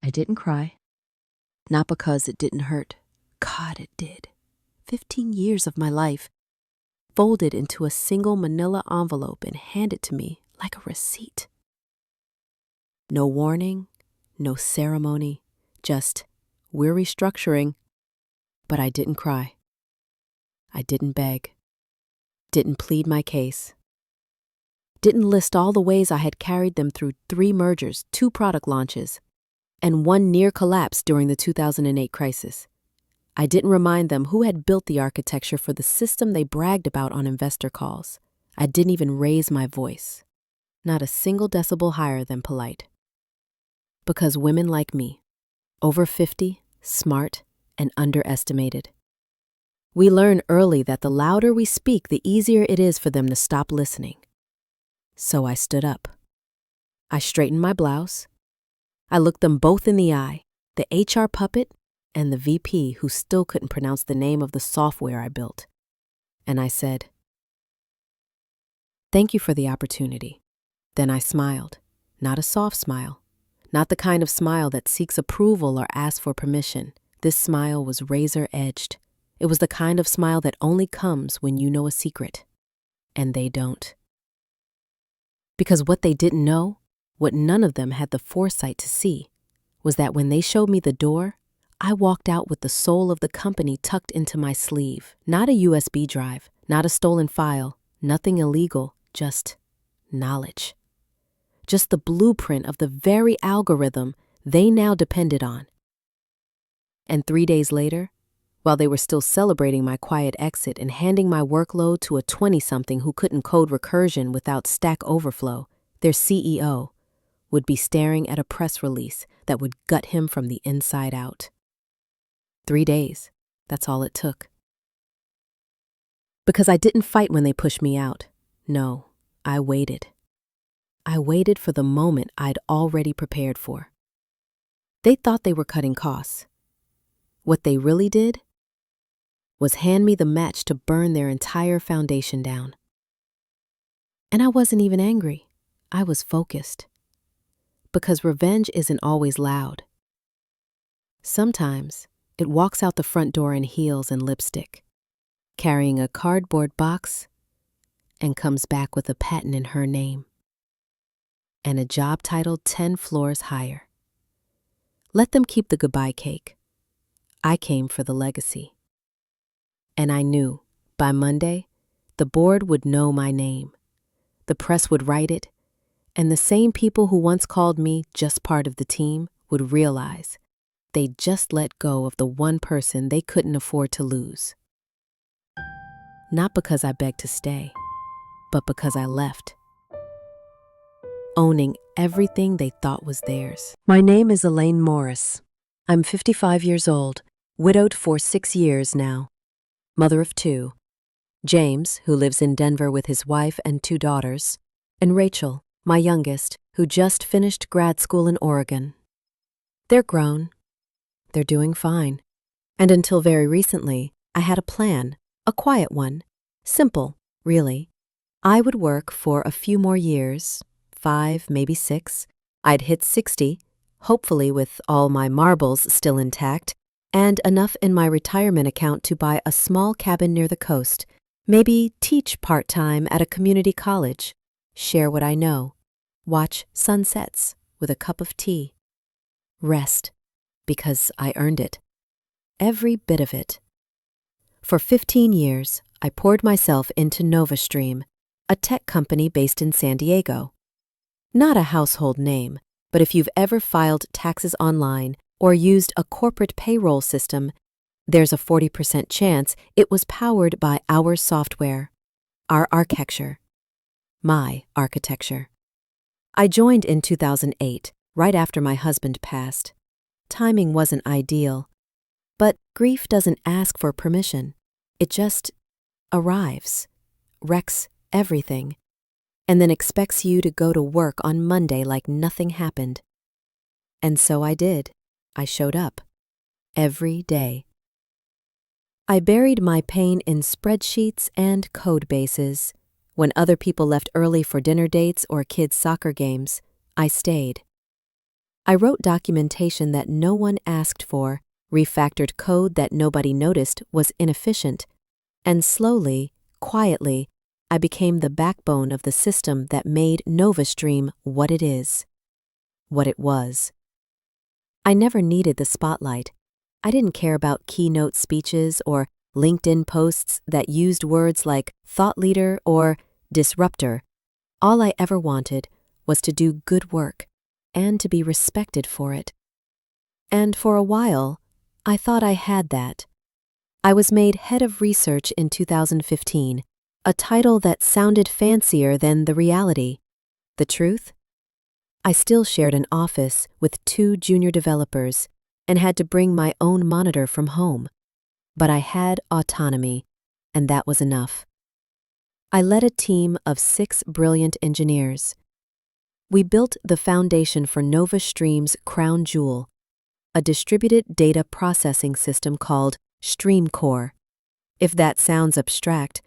I didn't cry. Not because it didn't hurt. God, it did. 15 years of my life, folded into a single manila envelope and handed to me like a receipt. No warning, no ceremony, just, we're restructuring. But I didn't cry. I didn't beg. Didn't plead my case. Didn't list all the ways I had carried them through 3 mergers, 2 product launches, and 1 near collapse during the 2008 crisis. I didn't remind them who had built the architecture for the system they bragged about on investor calls. I didn't even raise my voice. Not a single decibel higher than polite. Because women like me, over 50, smart, and underestimated. We learn early that the louder we speak, the easier it is for them to stop listening. So I stood up. I straightened my blouse. I looked them both in the eye, the HR puppet and the VP who still couldn't pronounce the name of the software I built. And I said, "Thank you for the opportunity." Then I smiled, not a soft smile, not the kind of smile that seeks approval or asks for permission. This smile was razor-edged. It was the kind of smile that only comes when you know a secret, and they don't. Because what they didn't know, what none of them had the foresight to see, was that when they showed me the door, I walked out with the soul of the company tucked into my sleeve. Not a USB drive, not a stolen file, nothing illegal, just knowledge. Just the blueprint of the very algorithm they now depended on. And 3 days later, while they were still celebrating my quiet exit and handing my workload to a 20-something who couldn't code recursion without Stack Overflow, their CEO would be staring at a press release that would gut him from the inside out. 3 days, that's all it took. Because I didn't fight when they pushed me out. No, I waited. I waited for the moment I'd already prepared for. They thought they were cutting costs. What they really did was hand me the match to burn their entire foundation down. And I wasn't even angry. I was focused. Because revenge isn't always loud. Sometimes it walks out the front door in heels and lipstick, carrying a cardboard box, and comes back with a patent in her name. And a job titled 10 floors higher. Let them keep the goodbye cake. I came for the legacy. And I knew, by Monday, the board would know my name. The press would write it, and the same people who once called me just part of the team would realize they'd just let go of the one person they couldn't afford to lose. Not because I begged to stay, but because I left. Owning everything they thought was theirs. My name is Elaine Morris. I'm 55 years old, widowed for 6 years now. Mother of 2, James, who lives in Denver with his wife and 2 daughters, and Rachel, my youngest, who just finished grad school in Oregon. They're grown. They're doing fine. And until very recently, I had a plan, a quiet one, simple, really. I would work for a few more years, 5, maybe 6. I'd hit 60, hopefully with all my marbles still intact, and enough in my retirement account to buy a small cabin near the coast, maybe teach part-time at a community college, share what I know, watch sunsets with a cup of tea, rest, because I earned it, every bit of it. For 15 years, I poured myself into NovaStream, a tech company based in San Diego. Not a household name, but if you've ever filed taxes online or used a corporate payroll system, there's a 40% chance it was powered by our software, our architecture, my architecture. I joined in 2008, right after my husband passed. Timing wasn't ideal, but grief doesn't ask for permission. It just arrives, wrecks everything, and then expects you to go to work on Monday like nothing happened. And so I did. I showed up. Every day. I buried my pain in spreadsheets and code bases. When other people left early for dinner dates or kids' soccer games, I stayed. I wrote documentation that no one asked for, refactored code that nobody noticed was inefficient, and slowly, quietly, I became the backbone of the system that made NovaStream what it is, what it was. I never needed the spotlight. I didn't care about keynote speeches or LinkedIn posts that used words like thought leader or disruptor. All I ever wanted was to do good work and to be respected for it. And for a while, I thought I had that. I was made head of research in 2015, a title that sounded fancier than the reality. The truth? I still shared an office with 2 junior developers and had to bring my own monitor from home. But I had autonomy, and that was enough. I led a team of 6 brilliant engineers. We built the foundation for NovaStream's crown jewel, a distributed data processing system called StreamCore. If that sounds abstract,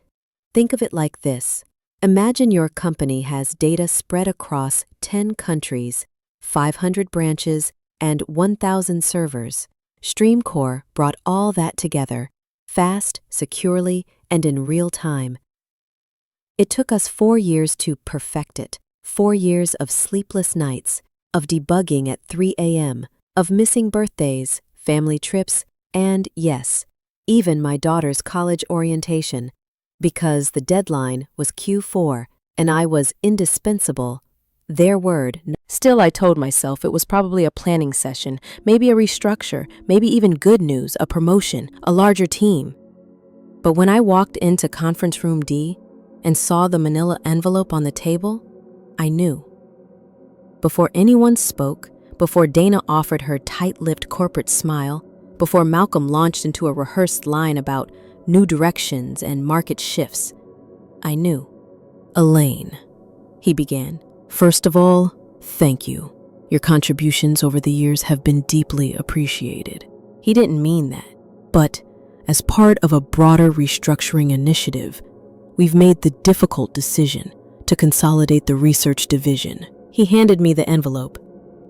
think of it like this. Imagine your company has data spread across 10 countries, 500 branches, and 1,000 servers. StreamCore brought all that together, fast, securely, and in real time. It took us 4 years to perfect it, 4 years of sleepless nights, of debugging at 3 a.m., of missing birthdays, family trips, and, yes, even my daughter's college orientation, because the deadline was Q4 and I was indispensable. Their word. Still, I told myself it was probably a planning session, maybe a restructure, maybe even good news, a promotion, a larger team. But when I walked into conference room D and saw the manila envelope on the table, I knew. Before anyone spoke, before Dana offered her tight-lipped corporate smile, before Malcolm launched into a rehearsed line about new directions and market shifts, I knew. "Elaine," he began, "first of all, thank you. Your contributions over the years have been deeply appreciated." He didn't mean that, but as part of a broader restructuring initiative, we've made the difficult decision to consolidate the research division. He handed me the envelope.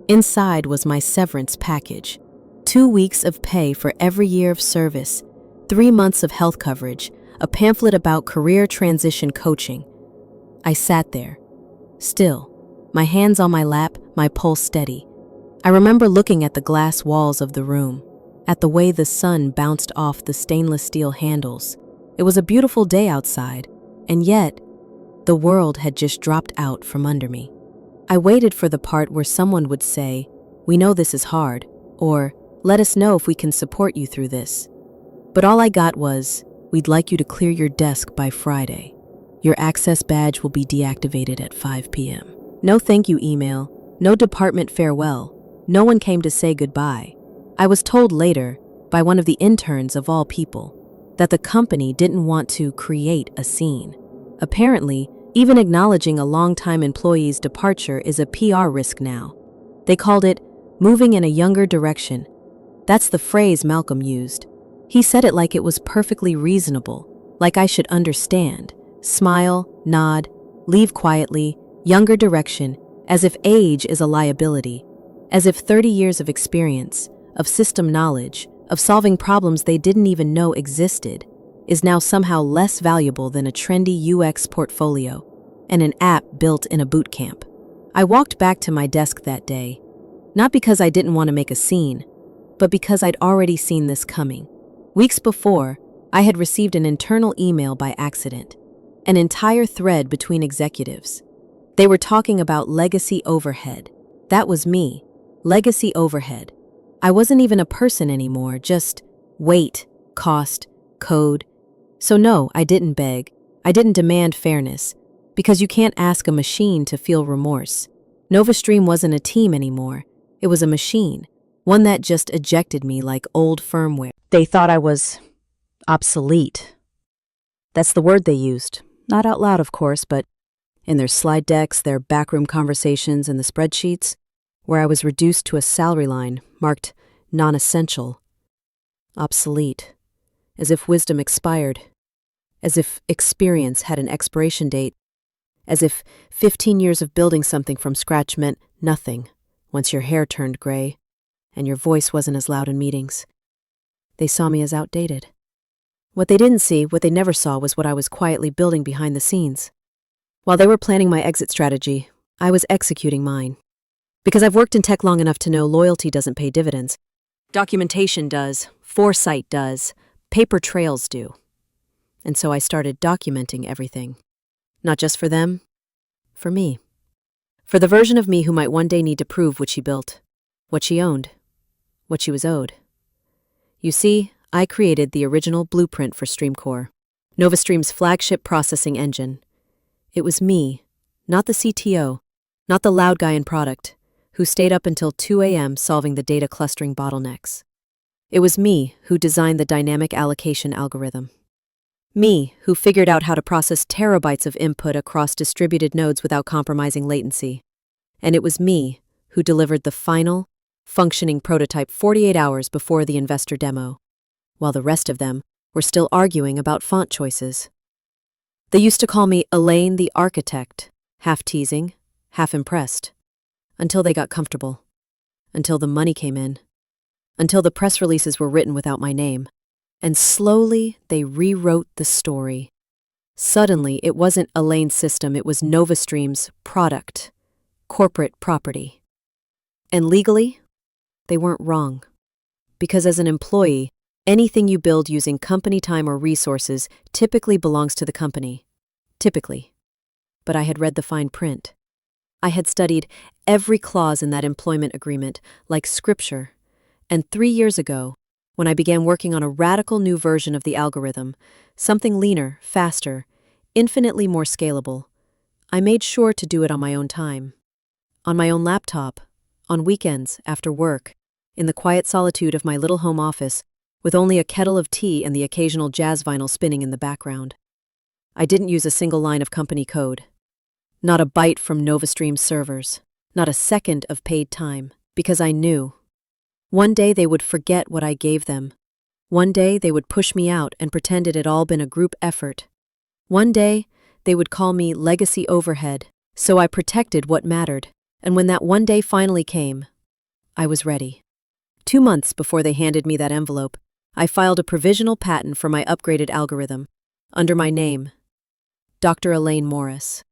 Inside was my severance package, 2 weeks of pay for every year of service, 3 months of health coverage, a pamphlet about career transition coaching. I sat there, still, my hands on my lap, my pulse steady. I remember looking at the glass walls of the room, at the way the sun bounced off the stainless steel handles. It was a beautiful day outside, and yet, the world had just dropped out from under me. I waited for the part where someone would say, "We know this is hard," or "Let us know if we can support you through this." But all I got was, "We'd like you to clear your desk by Friday. Your access badge will be deactivated at 5 p.m. No thank you email, no department farewell. No one came to say goodbye. I was told later, by one of the interns of all people, that the company didn't want to create a scene. Apparently, even acknowledging a longtime employee's departure is a PR risk now. They called it moving in a younger direction. That's the phrase Malcolm used. He said it like it was perfectly reasonable, like I should understand. Smile, nod, leave quietly, younger direction, as if age is a liability, as if 30 years of experience, of system knowledge, of solving problems they didn't even know existed, is now somehow less valuable than a trendy UX portfolio and an app built in a boot camp. I walked back to my desk that day, not because I didn't want to make a scene, but because I'd already seen this coming. Weeks before, I had received an internal email by accident, an entire thread between executives. They were talking about legacy overhead. That was me, legacy overhead. I wasn't even a person anymore, just weight, cost, code. So no, I didn't beg. I didn't demand fairness, because you can't ask a machine to feel remorse. NovaStream wasn't a team anymore. It was a machine, one that just ejected me like old firmware. They thought I was obsolete. That's the word they used. Not out loud, of course, but in their slide decks, their backroom conversations, and the spreadsheets, where I was reduced to a salary line marked non-essential. Obsolete. As if wisdom expired. As if experience had an expiration date. As if 15 years of building something from scratch meant nothing. once your hair turned gray and your voice wasn't as loud in meetings. They saw me as outdated. What they didn't see, what they never saw, was what I was quietly building behind the scenes. While they were planning my exit strategy, I was executing mine. Because I've worked in tech long enough to know loyalty doesn't pay dividends. Documentation does, foresight does, paper trails do. And so I started documenting everything. Not just for them, for me. For the version of me who might one day need to prove what she built, what she owned, what she was owed. You see, I created the original blueprint for StreamCore, NovaStream's flagship processing engine. It was me, not the CTO, not the loud guy in product, who stayed up until 2 a.m. solving the data clustering bottlenecks. It was me who designed the dynamic allocation algorithm. Me who figured out how to process terabytes of input across distributed nodes without compromising latency. And it was me who delivered the final, functioning prototype 48 hours before the investor demo, while the rest of them were still arguing about font choices. They used to call me Elaine the Architect, half teasing, half impressed, until they got comfortable, until the money came in, until the press releases were written without my name, and slowly they rewrote the story. Suddenly, it wasn't Elaine's system, it was NovaStream's product, corporate property. And legally, they weren't wrong. Because as an employee, anything you build using company time or resources typically belongs to the company. Typically. But I had read the fine print. I had studied every clause in that employment agreement like scripture. And 3 years ago, when I began working on a radical new version of the algorithm, something leaner, faster, infinitely more scalable, I made sure to do it on my own time. On my own laptop, on weekends, after work, in the quiet solitude of my little home office, with only a kettle of tea and the occasional jazz vinyl spinning in the background. I didn't use a single line of company code. Not a byte from NovaStream's servers. Not a second of paid time, because I knew. One day they would forget what I gave them. One day they would push me out and pretend it had all been a group effort. One day they would call me legacy overhead, so I protected what mattered. And when that one day finally came, I was ready. 2 months before they handed me that envelope, I filed a provisional patent for my upgraded algorithm, under my name, Dr. Elaine Morris.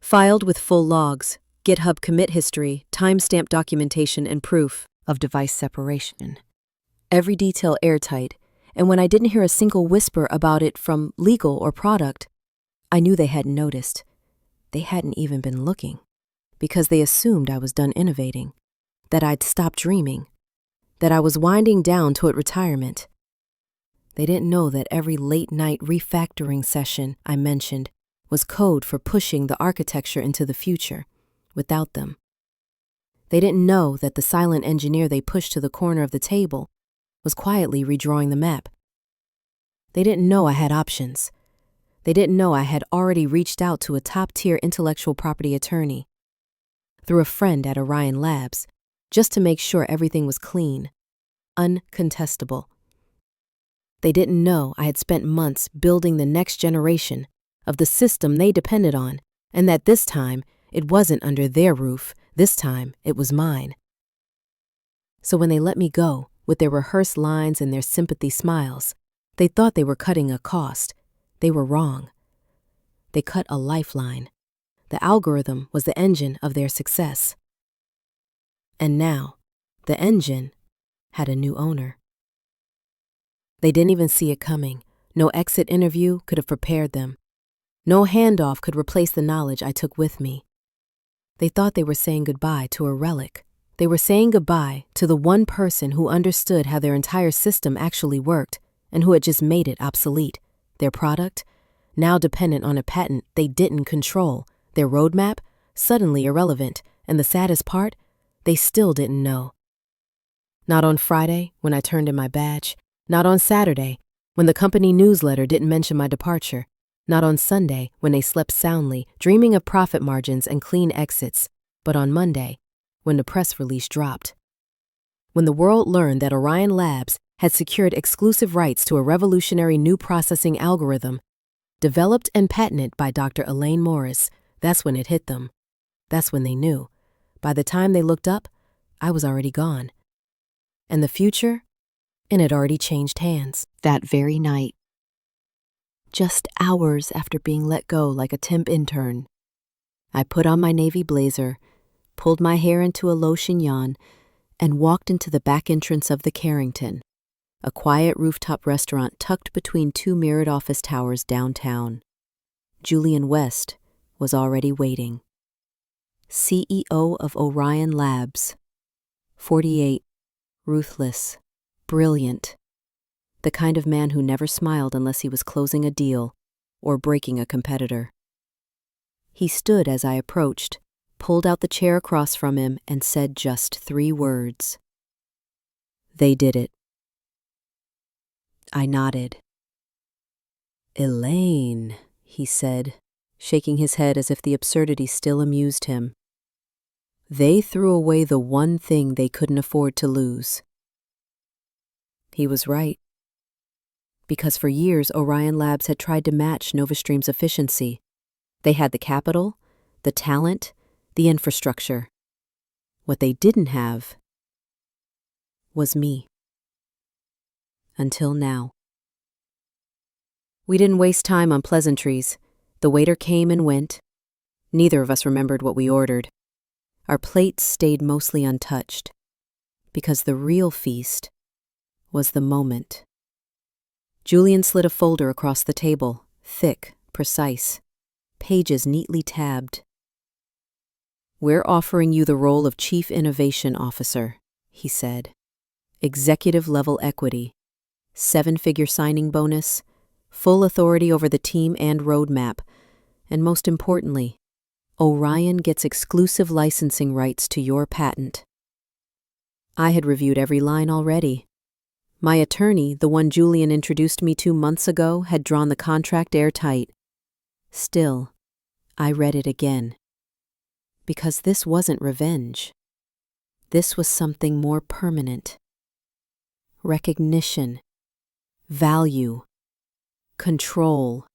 Filed with full logs, GitHub commit history, timestamp documentation, and proof of device separation. Every detail airtight, and when I didn't hear a single whisper about it from legal or product, I knew they hadn't noticed. They hadn't even been looking, because they assumed I was done innovating, that I'd stopped dreaming, that I was winding down toward retirement. They didn't know that every late-night refactoring session I mentioned was code for pushing the architecture into the future, without them. They didn't know that the silent engineer they pushed to the corner of the table was quietly redrawing the map. They didn't know I had options. They didn't know I had already reached out to a top-tier intellectual property attorney, through a friend at Orion Labs, just to make sure everything was clean, uncontestable. They didn't know I had spent months building the next generation of the system they depended on, and that this time it wasn't under their roof, this time it was mine. So when they let me go, with their rehearsed lines and their sympathy smiles, they thought they were cutting a cost. They were wrong. They cut a lifeline. The algorithm was the engine of their success. And now, the engine had a new owner. They didn't even see it coming. No exit interview could have prepared them. No handoff could replace the knowledge I took with me. They thought they were saying goodbye to a relic. They were saying goodbye to the one person who understood how their entire system actually worked and who had just made it obsolete. Their product, now dependent on a patent they didn't control. Their roadmap, suddenly irrelevant. And the saddest part, they still didn't know. Not on Friday, when I turned in my badge. Not on Saturday, when the company newsletter didn't mention my departure. Not on Sunday, when they slept soundly, dreaming of profit margins and clean exits. But on Monday, when the press release dropped. When the world learned that Orion Labs had secured exclusive rights to a revolutionary new processing algorithm, developed and patented by Dr. Elaine Morris, that's when it hit them. That's when they knew. By the time they looked up, I was already gone. And the future? It had already changed hands. That very night, just hours after being let go like a temp intern, I put on my navy blazer, pulled my hair into a low chignon, and walked into the back entrance of the Carrington, a quiet rooftop restaurant tucked between two mirrored office towers downtown. Julian West was already waiting. CEO of Orion Labs. 48, ruthless, brilliant. The kind of man who never smiled unless he was closing a deal or breaking a competitor. He stood as I approached, pulled out the chair across from him, and said just 3 words. They did it. I nodded. Elaine, he said, shaking his head as if the absurdity still amused him. They threw away the one thing they couldn't afford to lose. He was right. Because for years, Orion Labs had tried to match NovaStream's efficiency. They had the capital, the talent, the infrastructure. What they didn't have was me. Until now. We didn't waste time on pleasantries. The waiter came and went. Neither of us remembered what we ordered. Our plates stayed mostly untouched, because the real feast was the moment. Julian slid a folder across the table, thick, precise, pages neatly tabbed. We're offering you the role of Chief Innovation Officer, he said. Executive-level equity, 7-figure signing bonus, full authority over the team and roadmap, and most importantly, Orion gets exclusive licensing rights to your patent. I had reviewed every line already. My attorney, the one Julian introduced me to months ago, had drawn the contract airtight. Still, I read it again. Because this wasn't revenge. This was something more permanent. Recognition, value, control.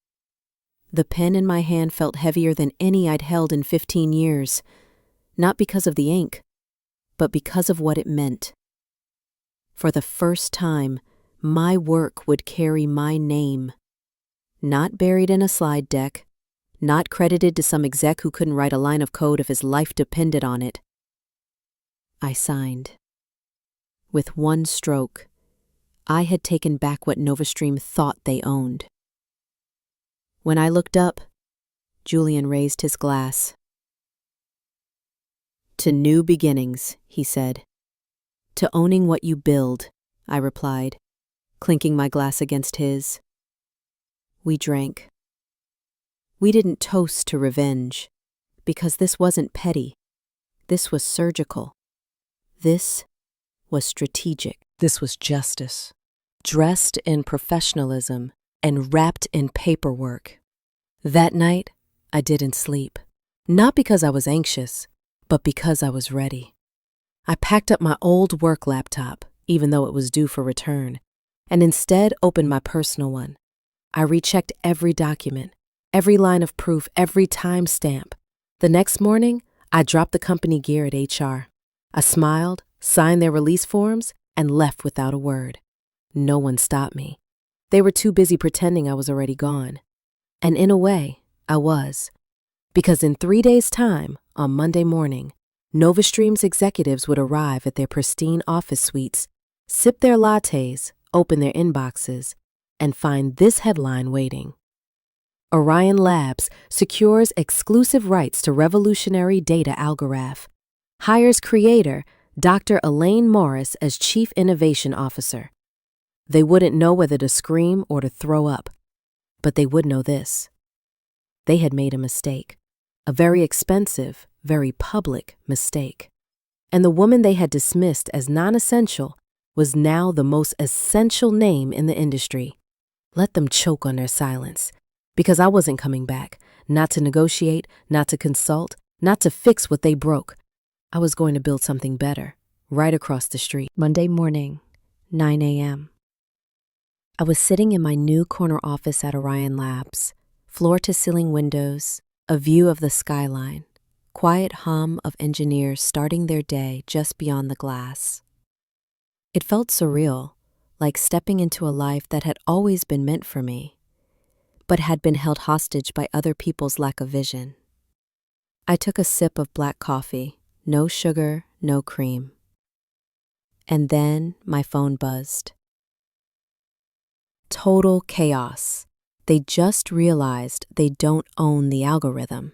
The pen in my hand felt heavier than any I'd held in 15 years, not because of the ink, but because of what it meant. For the first time, my work would carry my name. Not buried in a slide deck, not credited to some exec who couldn't write a line of code if his life depended on it. I signed. With one stroke, I had taken back what NovaStream thought they owned. When I looked up, Julian raised his glass. To new beginnings, he said. To owning what you build, I replied, clinking my glass against his. We drank. We didn't toast to revenge, because this wasn't petty. This was surgical. This was strategic. This was justice, dressed in professionalism and wrapped in paperwork. That night, I didn't sleep, not because I was anxious, but because I was ready. I packed up my old work laptop, even though it was due for return, and instead opened my personal one. I rechecked every document, every line of proof, every timestamp. The next morning, I dropped the company gear at HR. I smiled, signed their release forms, and left without a word. No one stopped me. They were too busy pretending I was already gone. And in a way, I was. Because in 3 days' time, on Monday morning, NovaStream's executives would arrive at their pristine office suites, sip their lattes, open their inboxes, and find this headline waiting. Orion Labs secures exclusive rights to revolutionary data algoraph. Hires creator Dr. Elaine Morris as Chief Innovation Officer. They wouldn't know whether to scream or to throw up. But they would know this. They had made a mistake. A very expensive, very public mistake. And the woman they had dismissed as non-essential was now the most essential name in the industry. Let them choke on their silence. Because I wasn't coming back. Not to negotiate, not to consult, not to fix what they broke. I was going to build something better, right across the street. Monday morning, 9 a.m. I was sitting in my new corner office at Orion Labs, floor-to-ceiling windows, a view of the skyline, quiet hum of engineers starting their day just beyond the glass. It felt surreal, like stepping into a life that had always been meant for me, but had been held hostage by other people's lack of vision. I took a sip of black coffee, no sugar, no cream. And then my phone buzzed. Total chaos. They just realized they don't own the algorithm.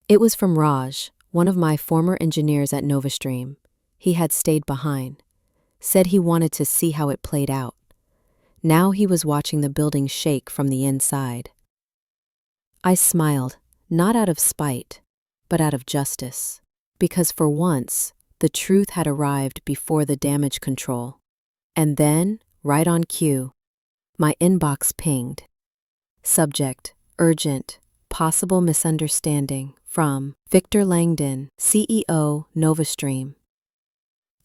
It was from Raj, one of my former engineers at NovaStream. He had stayed behind, said he wanted to see how it played out. Now he was watching the building shake from the inside. I smiled, not out of spite, but out of justice, because for once, the truth had arrived before the damage control. And then, right on cue, my inbox pinged. Subject, urgent, possible misunderstanding, from Victor Langdon, CEO, NovaStream.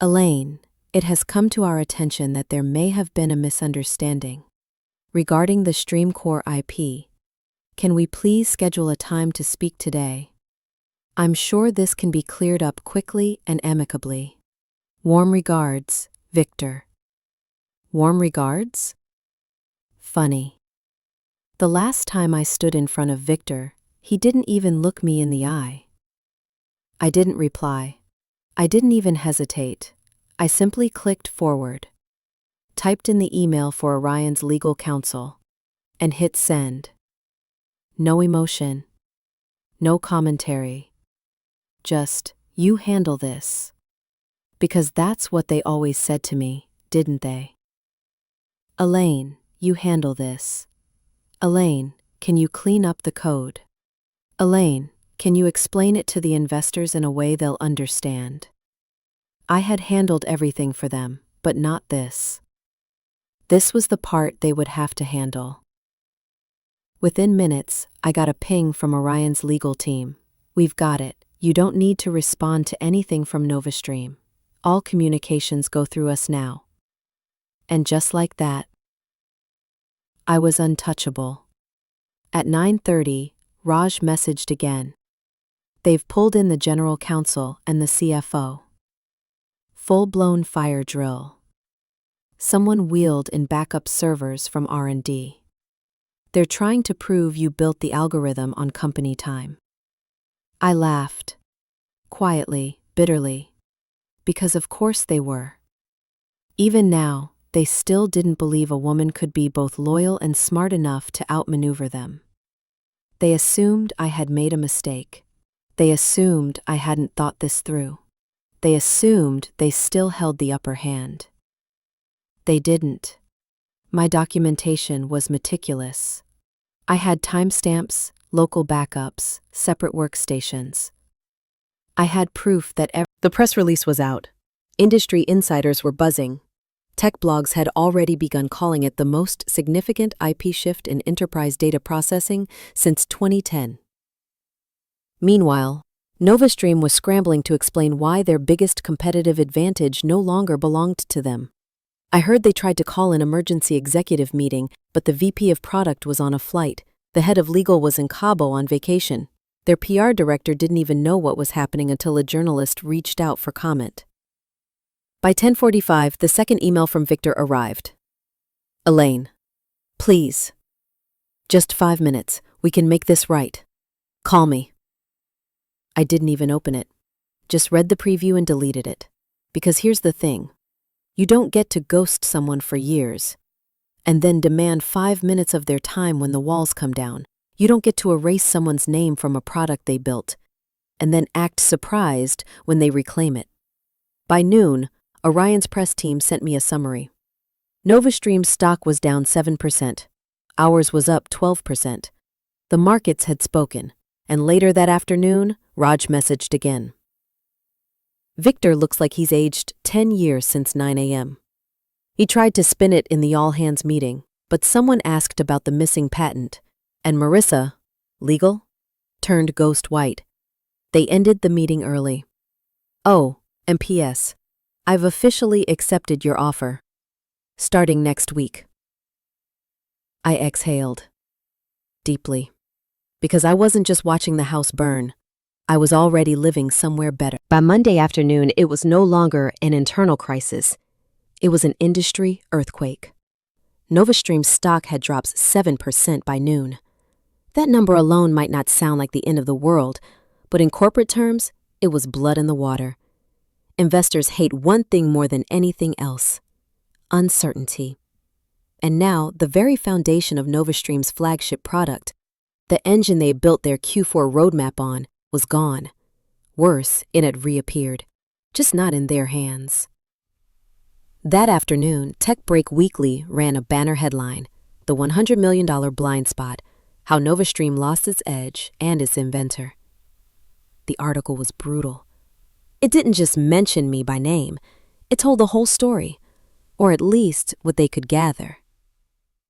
Elaine, it has come to our attention that there may have been a misunderstanding regarding the StreamCore IP. Can we please schedule a time to speak today? I'm sure this can be cleared up quickly and amicably. Warm regards, Victor. Warm regards? Funny. The last time I stood in front of Victor, he didn't even look me in the eye. I didn't reply. I didn't even hesitate. I simply clicked forward, typed in the email for Orion's legal counsel, and hit send. No emotion, no commentary. Just, you handle this. Because that's what they always said to me, didn't they? Elaine, you handle this. Elaine, can you clean up the code? Elaine, can you explain it to the investors in a way they'll understand? I had handled everything for them, but not this. This was the part they would have to handle. Within minutes, I got a ping from Orion's legal team. We've got it. You don't need to respond to anything from NovaStream. All communications go through us now. And just like that, I was untouchable. At 9:30, Raj messaged again. They've pulled in the general counsel and the CFO. Full-blown fire drill. Someone wheeled in backup servers from R&D. They're trying to prove you built the algorithm on company time. I laughed. Quietly, bitterly. Because of course they were. Even now, they still didn't believe a woman could be both loyal and smart enough to outmaneuver them. They assumed I had made a mistake. They assumed I hadn't thought this through. They assumed they still held the upper hand. They didn't. My documentation was meticulous. I had timestamps, local backups, separate workstations. I had proof that the press release was out. Industry insiders were buzzing. Tech blogs had already begun calling it the most significant IP shift in enterprise data processing since 2010. Meanwhile, NovaStream was scrambling to explain why their biggest competitive advantage no longer belonged to them. I heard they tried to call an emergency executive meeting, but the VP of product was on a flight. The head of legal was in Cabo on vacation. Their PR director didn't even know what was happening until a journalist reached out for comment. By 10:45, the second email from Victor arrived. Elaine, please. Just 5 minutes. We can make this right. Call me. I didn't even open it. Just read the preview and deleted it. Because here's the thing. You don't get to ghost someone for years and then demand 5 minutes of their time when the walls come down. You don't get to erase someone's name from a product they built and then act surprised when they reclaim it. By noon, Orion's press team sent me a summary. NovaStream's stock was down 7%. Ours was up 12%. The markets had spoken, and later that afternoon, Raj messaged again. Victor looks like he's aged 10 years since 9 a.m. He tried to spin it in the all-hands meeting, but someone asked about the missing patent, and Marissa, legal, turned ghost white. They ended the meeting early. Oh, and P.S. I've officially accepted your offer. Starting next week. I exhaled. Deeply. Because I wasn't just watching the house burn. I was already living somewhere better. By Monday afternoon, it was no longer an internal crisis. It was an industry earthquake. NovaStream's stock had dropped 7% by noon. That number alone might not sound like the end of the world, but in corporate terms, it was blood in the water. Investors hate one thing more than anything else: uncertainty. And now, the very foundation of NovaStream's flagship product, the engine they built their Q4 roadmap on, was gone. Worse, it had reappeared, just not in their hands. That afternoon, Tech Break Weekly ran a banner headline, "The $100 million Blind Spot: How NovaStream Lost Its Edge and Its Inventor." The article was brutal. It didn't just mention me by name, it told the whole story, or at least what they could gather.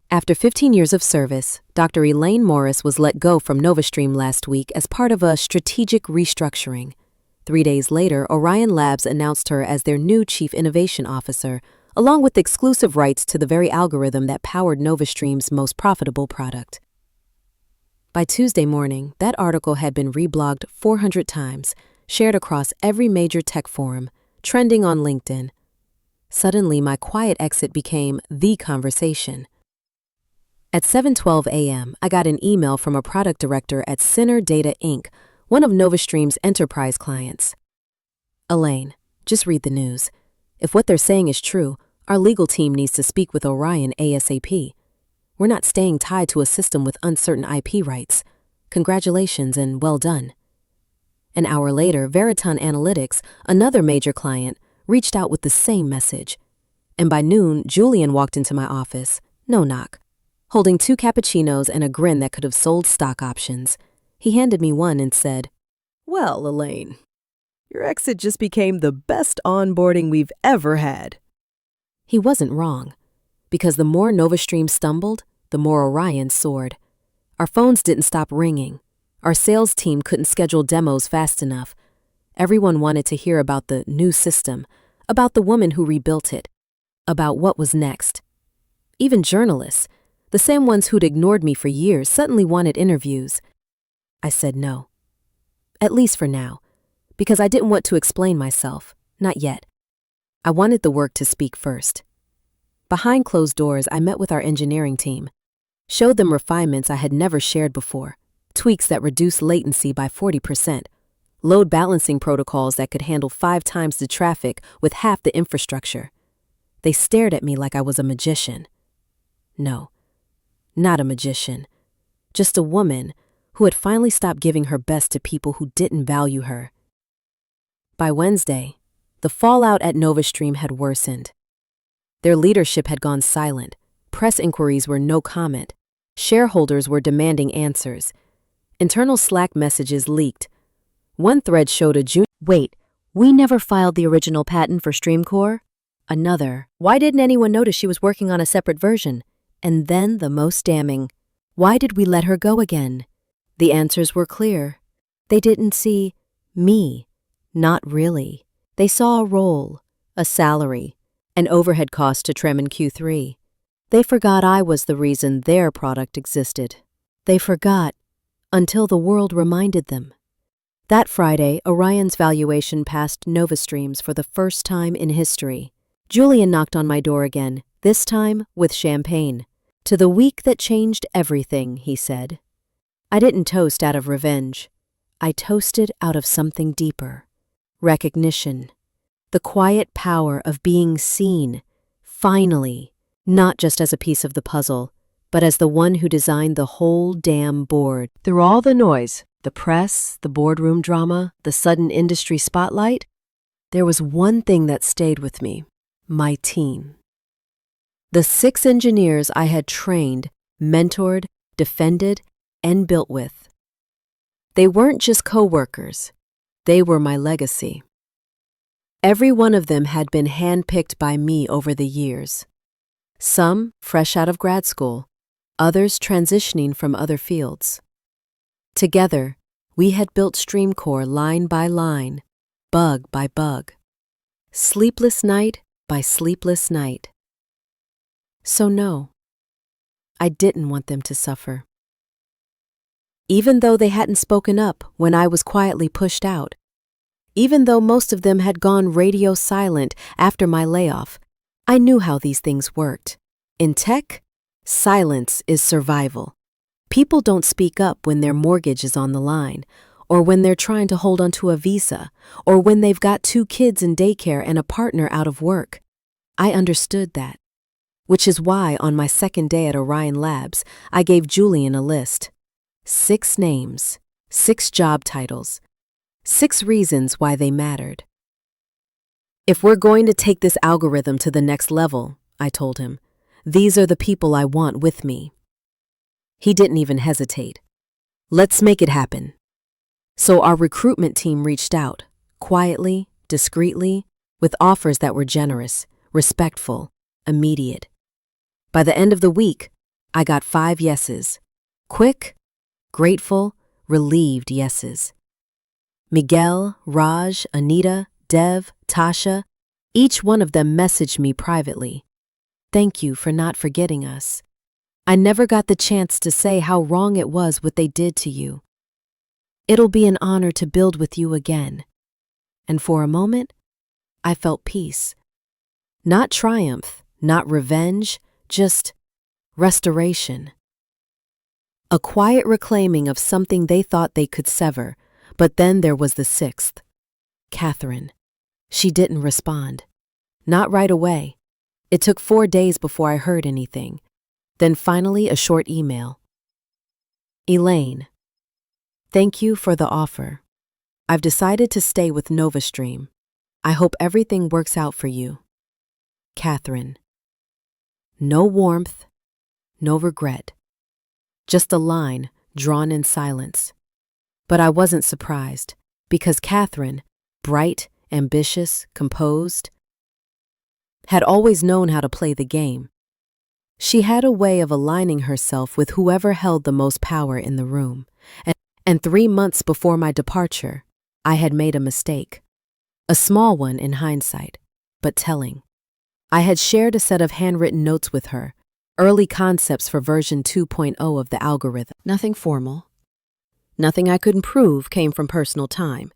After 15 years of service, Dr. Elaine Morris was let go from NovaStream last week as part of a strategic restructuring. 3 days later, Orion Labs announced her as their new Chief Innovation Officer, along with exclusive rights to the very algorithm that powered NovaStream's most profitable product. By Tuesday morning, that article had been reblogged 400 times, shared across every major tech forum, trending on LinkedIn. Suddenly, my quiet exit became the conversation. At 7:12 a.m., I got an email from a product director at Center Data Inc., one of NovaStream's enterprise clients. "Elaine, just read the news. If what they're saying is true, our legal team needs to speak with Orion ASAP. We're not staying tied to a system with uncertain IP rights. Congratulations and well done." An hour later, Veriton Analytics, another major client, reached out with the same message. And by noon, Julian walked into my office, no knock, holding 2 cappuccinos and a grin that could have sold stock options. He handed me one and said, "Well, Elaine, your exit just became the best onboarding we've ever had." He wasn't wrong, because the more NovaStream stumbled, the more Orion soared. Our phones didn't stop ringing. Our sales team couldn't schedule demos fast enough. Everyone wanted to hear about the new system, about the woman who rebuilt it, about what was next. Even journalists, the same ones who'd ignored me for years, suddenly wanted interviews. I said no. At least for now, because I didn't want to explain myself, not yet. I wanted the work to speak first. Behind closed doors, I met with our engineering team, showed them refinements I had never shared before, tweaks that reduced latency by 40%, load balancing protocols that could handle 5 times the traffic with half the infrastructure. They stared at me like I was a magician. No, not a magician. Just a woman who had finally stopped giving her best to people who didn't value her. By Wednesday, the fallout at NovaStream had worsened. Their leadership had gone silent. Press inquiries were no comment. Shareholders were demanding answers. Internal Slack messages leaked. One thread showed a "Wait, we never filed the original patent for StreamCore?" Another, "Why didn't anyone notice she was working on a separate version?" And then the most damning, "Why did we let her go again?" The answers were clear. They didn't see me. Not really. They saw a role, a salary, an overhead cost to trim in Q3. They forgot I was the reason their product existed. They forgot until the world reminded them. That Friday, Orion's valuation passed NovaStream's for the first time in history. Julian knocked on my door again, this time with champagne. "To the week that changed everything," he said. I didn't toast out of revenge. I toasted out of something deeper. Recognition. The quiet power of being seen, finally, not just as a piece of the puzzle, but as the one who designed the whole damn board. Through all the noise, the press, the boardroom drama, the sudden industry spotlight, there was one thing that stayed with me: my team. The 6 engineers I had trained, mentored, defended, and built with. They weren't just co-workers. They were my legacy. Every one of them had been handpicked by me over the years. Some fresh out of grad school, others transitioning from other fields. Together, we had built StreamCore line by line, bug by bug, sleepless night by sleepless night. So no, I didn't want them to suffer. even though they hadn't spoken up when I was quietly pushed out. Even though most of them had gone radio silent after my layoff, I knew how these things worked. In tech, silence is survival. People don't speak up when their mortgage is on the line, or when they're trying to hold onto a visa, or when they've got 2 kids in daycare and a partner out of work. I understood that, which is why on my second day at Orion Labs, I gave Julian a list. 6 names, 6 job titles, 6 reasons why they mattered. If we're going to take this algorithm to the next level, I told him, these are the people I want with me. He didn't even hesitate. Let's make it happen. So our recruitment team reached out, quietly, discreetly, with offers that were generous, respectful, immediate. By the end of the week, I got 5 yeses. Quick, grateful, relieved yeses. Miguel, Raj, Anita, Dev, Tasha, each one of them messaged me privately. Thank you for not forgetting us. I never got the chance to say how wrong it was what they did to you. It'll be an honor to build with you again. And for a moment, I felt peace. Not triumph, not revenge, just restoration. A quiet reclaiming of something they thought they could sever, but then there was the 6th. Catherine. She didn't respond. Not right away. It took 4 days before I heard anything. Then finally a short email. Elaine. Thank you for the offer. I've decided to stay with NovaStream. I hope everything works out for you. Catherine. No warmth, no regret. Just a line drawn in silence. But I wasn't surprised, because Catherine, bright, ambitious, composed, had always known how to play the game. She had a way of aligning herself with whoever held the most power in the room. And 3 months before my departure, I had made a mistake. A small one in hindsight, but telling. I had shared a set of handwritten notes with her, early concepts for version 2.0 of the algorithm. Nothing formal. Nothing I couldn't prove came from personal time,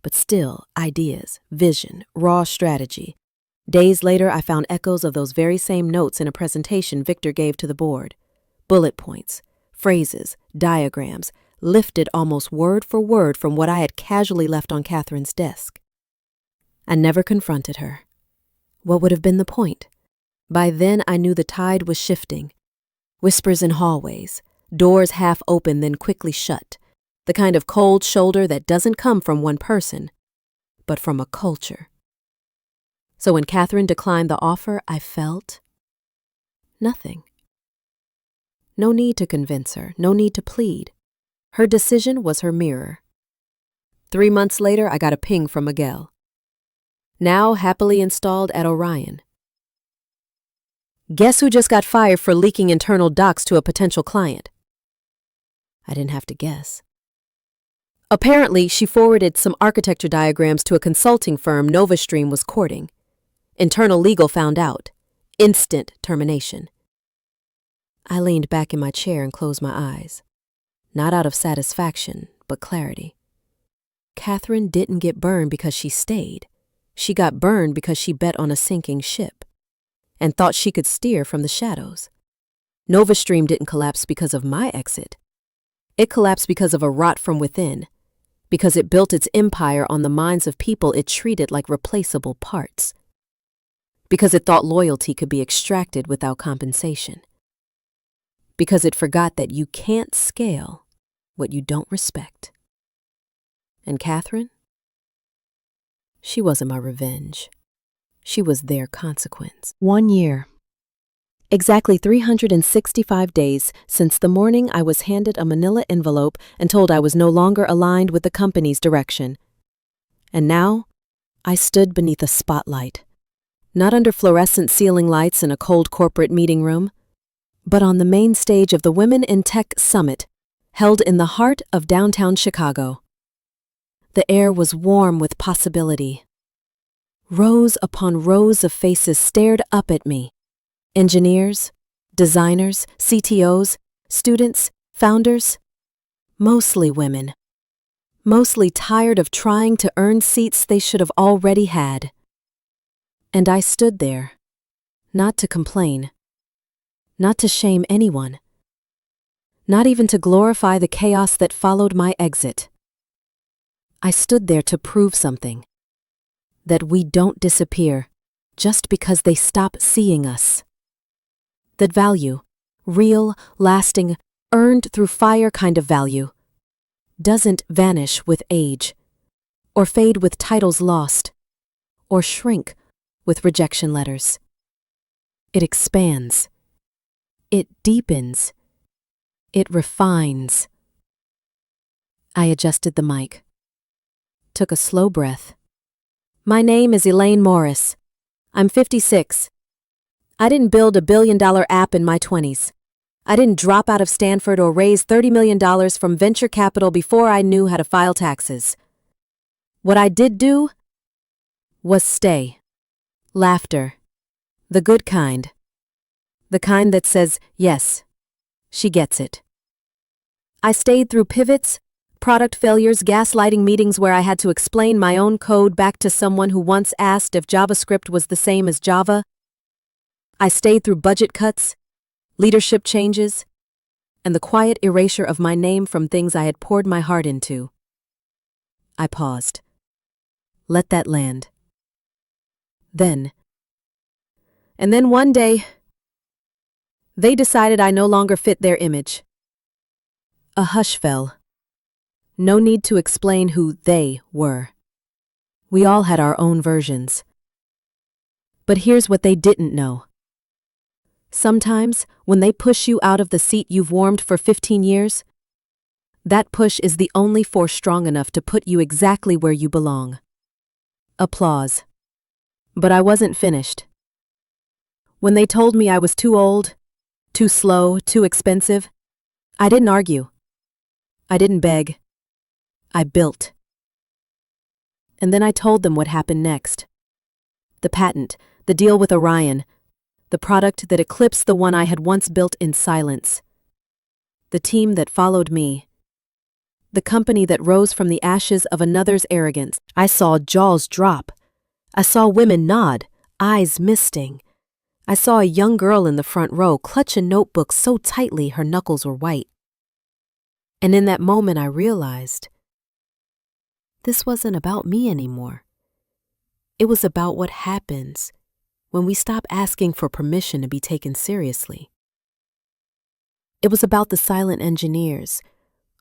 but still ideas, vision, raw strategy. Days later, I found echoes of those very same notes in a presentation Victor gave to the board. Bullet points, phrases, diagrams, lifted almost word for word from what I had casually left on Catherine's desk. I never confronted her. What would have been the point? By then, I knew the tide was shifting. Whispers in hallways, doors half open then quickly shut, the kind of cold shoulder that doesn't come from one person, but from a culture. So when Catherine declined the offer, I felt nothing. No need to convince her, no need to plead. Her decision was her mirror. 3 months later, I got a ping from Miguel. Now happily installed at Orion. Guess who just got fired for leaking internal docs to a potential client? I didn't have to guess. Apparently, she forwarded some architecture diagrams to a consulting firm NovaStream was courting. Internal legal found out. Instant termination. I leaned back in my chair and closed my eyes. Not out of satisfaction, but clarity. Catherine didn't get burned because she stayed. She got burned because she bet on a sinking ship and thought she could steer from the shadows. NovaStream didn't collapse because of my exit. It collapsed because of a rot from within, because it built its empire on the minds of people it treated like replaceable parts, because it thought loyalty could be extracted without compensation, because it forgot that you can't scale what you don't respect. And Catherine? She wasn't my revenge. She was their consequence. 1 year. Exactly 365 days since the morning I was handed a manila envelope and told I was no longer aligned with the company's direction. And now, I stood beneath a spotlight. Not under fluorescent ceiling lights in a cold corporate meeting room, but on the main stage of the Women in Tech Summit, held in the heart of downtown Chicago. The air was warm with possibility. Rows upon rows of faces stared up at me. Engineers, designers, CTOs, students, founders. Mostly women. Mostly tired of trying to earn seats they should have already had. And I stood there, not to complain, not to shame anyone, not even to glorify the chaos that followed my exit. I stood there to prove something, that we don't disappear just because they stop seeing us. That value, real, lasting, earned through fire kind of value, doesn't vanish with age, or fade with titles lost, or shrink with rejection letters. It expands. It deepens. It refines. I adjusted the mic, took a slow breath. My name is Elaine Morris. I'm 56. I didn't build a billion-dollar app in my 20s. I didn't drop out of Stanford or raise $30 million from venture capital before I knew how to file taxes. What I did do was stay. Laughter. The good kind. The kind that says, yes, she gets it. I stayed through pivots, product failures, gaslighting meetings where I had to explain my own code back to someone who once asked if JavaScript was the same as Java. I stayed through budget cuts, leadership changes, and the quiet erasure of my name from things I had poured my heart into. I paused. Let that land. And then one day, they decided I no longer fit their image. A hush fell. No need to explain who they were. We all had our own versions. But here's what they didn't know. Sometimes, when they push you out of the seat you've warmed for 15 years, that push is the only force strong enough to put you exactly where you belong. Applause. But I wasn't finished. When they told me I was too old, too slow, too expensive, I didn't argue. I didn't beg. I built. And then I told them what happened next. The patent, the deal with Orion, the product that eclipsed the one I had once built in silence. The team that followed me. The company that rose from the ashes of another's arrogance. I saw jaws drop. I saw women nod, eyes misting. I saw a young girl in the front row clutch a notebook so tightly her knuckles were white. And in that moment I realized this wasn't about me anymore. It was about what happens when we stop asking for permission to be taken seriously. It was about the silent engineers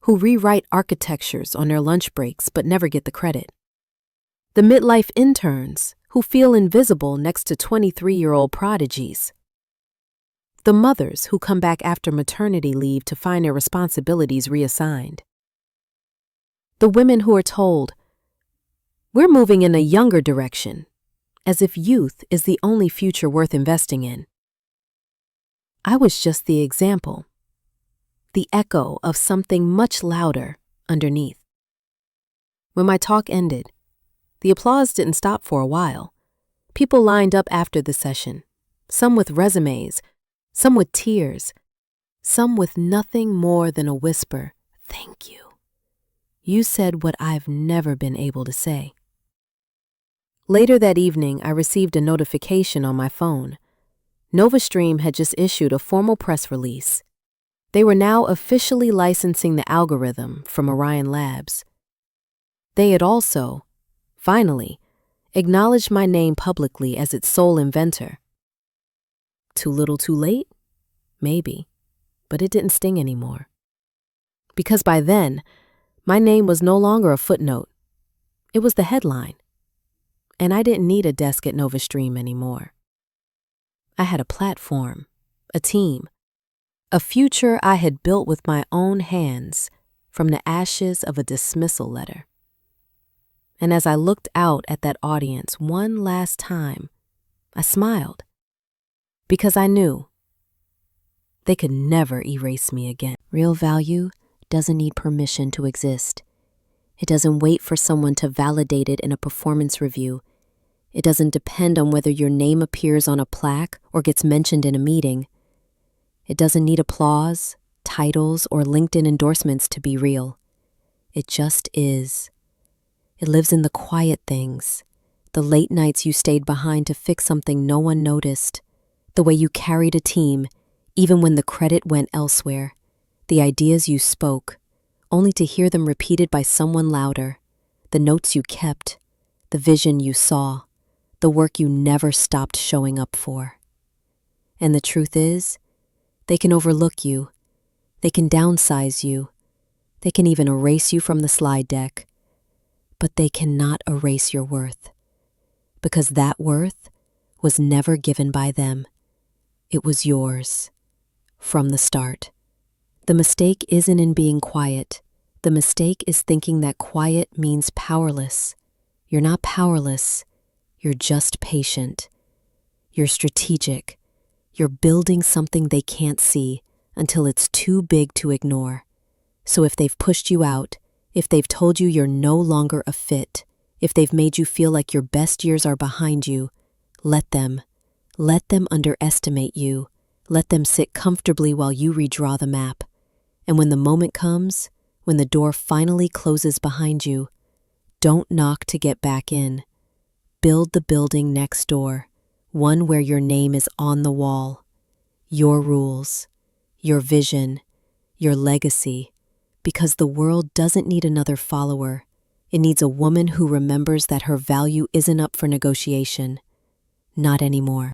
who rewrite architectures on their lunch breaks but never get the credit. The midlife interns who feel invisible next to 23-year-old prodigies. The mothers who come back after maternity leave to find their responsibilities reassigned. The women who are told, we're moving in a younger direction, as if youth is the only future worth investing in. I was just the example, the echo of something much louder underneath. When my talk ended, the applause didn't stop for a while. People lined up after the session, some with resumes, some with tears, some with nothing more than a whisper, "Thank you. You said what I've never been able to say." Later that evening, I received a notification on my phone. NovaStream had just issued a formal press release. They were now officially licensing the algorithm from Orion Labs. They had also, finally, acknowledged my name publicly as its sole inventor. Too little too late? Maybe, but it didn't sting anymore. Because by then, my name was no longer a footnote. It was the headline. And I didn't need a desk at NovaStream anymore. I had a platform, a team, a future I had built with my own hands from the ashes of a dismissal letter. And as I looked out at that audience one last time, I smiled because I knew they could never erase me again. Real value doesn't need permission to exist. It doesn't wait for someone to validate it in a performance review. It doesn't depend on whether your name appears on a plaque or gets mentioned in a meeting. It doesn't need applause, titles or LinkedIn endorsements to be real. It just is. It lives in the quiet things, the late nights you stayed behind to fix something no one noticed, the way you carried a team, even when the credit went elsewhere, the ideas you spoke, only to hear them repeated by someone louder, the notes you kept, the vision you saw, the work you never stopped showing up for. And the truth is, they can overlook you, they can downsize you, they can even erase you from the slide deck, but they cannot erase your worth, because that worth was never given by them. It was yours, from the start. The mistake isn't in being quiet. The mistake is thinking that quiet means powerless. You're not powerless. You're just patient. You're strategic. You're building something they can't see until it's too big to ignore. So if they've pushed you out, if they've told you you're no longer a fit, if they've made you feel like your best years are behind you, let them. Let them underestimate you. Let them sit comfortably while you redraw the map. And when the moment comes, when the door finally closes behind you, don't knock to get back in. Build the building next door, one where your name is on the wall. Your rules, your vision, your legacy, because the world doesn't need another follower. It needs a woman who remembers that her value isn't up for negotiation. Not anymore.